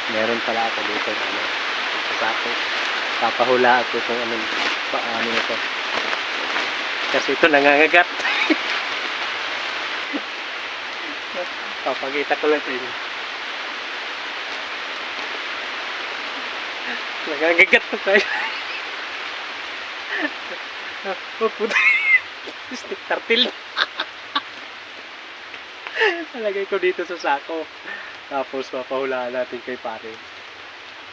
Meron pala ako dito ano, sa sako. Papahula ako kung anong paano ito. Kasi ito nangangagat. Papakita ko lang sa inyo. Nangangagat na tayo. Oh, puta. Stick turtle. Nalagay ko dito sa sako. Tapos papahulaan natin kay pare.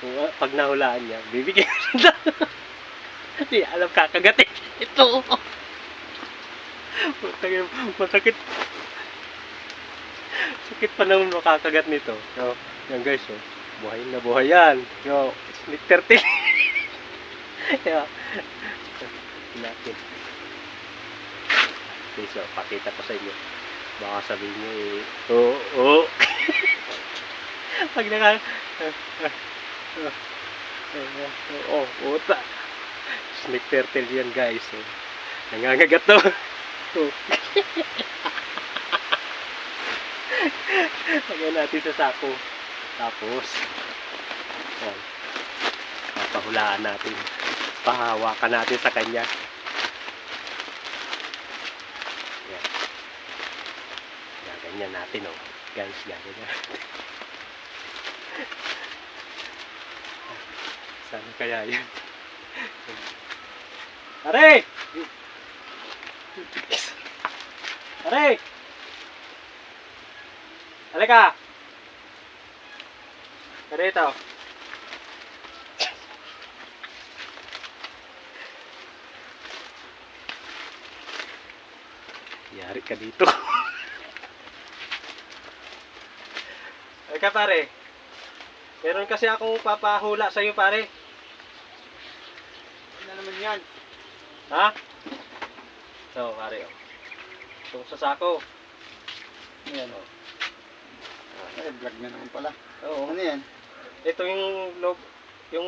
Kung pag nahulaan niya, bibigyan siya. Hindi alam kakagat eh. Ito. Masakit. Sakit pa naman makakagat nito. So, yan guys, oh. Buhay na buhay yan. Yo, snake turtle. Kaya, natin. Okay, so, pakita ko sa inyo. Baka sabihin nyo eh, oh. Pag puta. Snake turtle yan guys. Oh. Nangangagat to. Oh. Lagyan natin sa sako. Tapos, yan. Papahulaan natin. Pahawakan natin sa kanya. Yan. Ganyan natin oh. Guys, ganyan. Sana kaya yan. Pare! Pare! Halika! Karito. Yari ka dito. Halika pare. Meron kasi akong papahula sa'yo pare. Ano naman yan? Ha? So pare. Ito sa sako. Ayan o. Ay, vlog na naman pala. Oo. Ano yan? Ito yung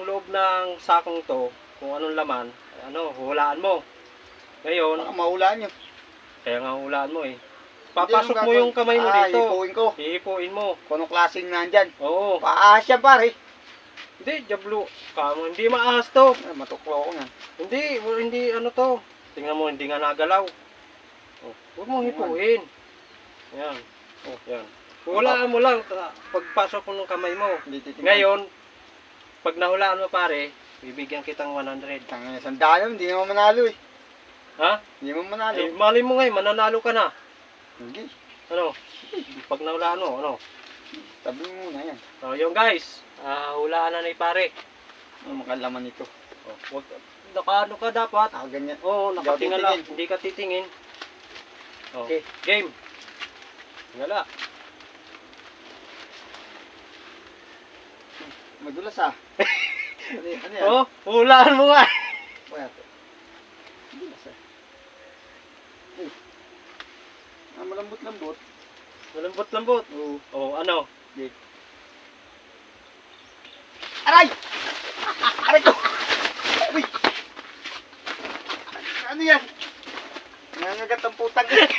loob ng sakong to, kung anong laman, ano, hulaan mo. Ngayon, Baka mahulaan nyo. kaya nga hulaan mo eh. Papasok mo yung kamay mo dito. Ipuin ko. Iipuin mo. Kung anong klaseng nandyan. Oo. Paahas yan pare. Hindi, jablo. Kamo, hindi maahas to. Ay, matuklo ko yan. Hindi ano to. Tingnan mo, hindi nga nagalaw. Oh, huwag mo hipuin. Yan. Oh, yan. Hulaan mo lang pagpasok mo ng kamay mo. Hindi titingnan. Ngayon, pag nahulaan mo pare, bibigyan kitang 100. Tangin na sandalo, hindi naman manalo eh. Ha? Hindi naman manalo. Eh, mali mo ngayon, mananalo ka na. Hindi. Ano? Pag nahulaan mo, ano? Tabi mo muna yan. So, yung guys, hulaan na ni pare. Ang makalaman nito. Oh, wag, nakaano ka dapat. Ganyan. Oo, nakatingala. titingin. Hindi ka titingin. Oh. Okay. Game. Tingala. Madulas ah. Ano yan? Oh, hulaan mo nga. Wala to. Madulas ah. Malambot-lambot. Malambot-lambot. Oo. Oh, ano? Okay. Aray! Aray ko! Uy! Ano yan? Nangangagat ang putang yan.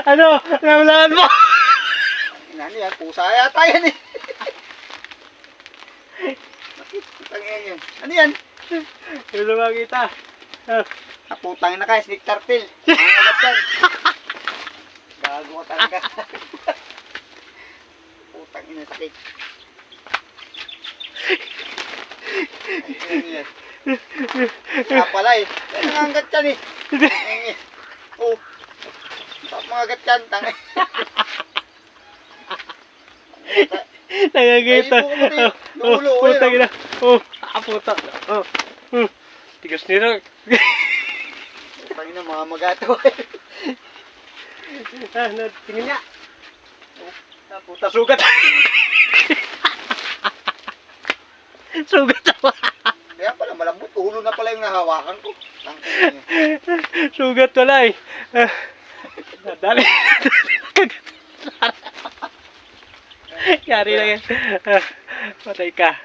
Ano? Nahulaan mo? Ano yan? Pusa yata yan eh. Bakit? Putang yan. Ano yan? Yung lumakita. Putang na kayo, snake turtle. Nangangagat yan. Gago ka talaga. Putang ina, sakit. Ano yan? Kaya pala eh. Nangangagat yan eh. Oh. Mangagat yan, tangay. Nangagita. Puta gina. Puta. Tigas nila. Tangin na mga magato. Tingin niya. Puta, sugat. Sugat ako. Kaya pala malambot. Ulo na pala yung nahawakan ko. Tangin niya. Sugat wala eh. Dali. Yari lang yan. Patay ka.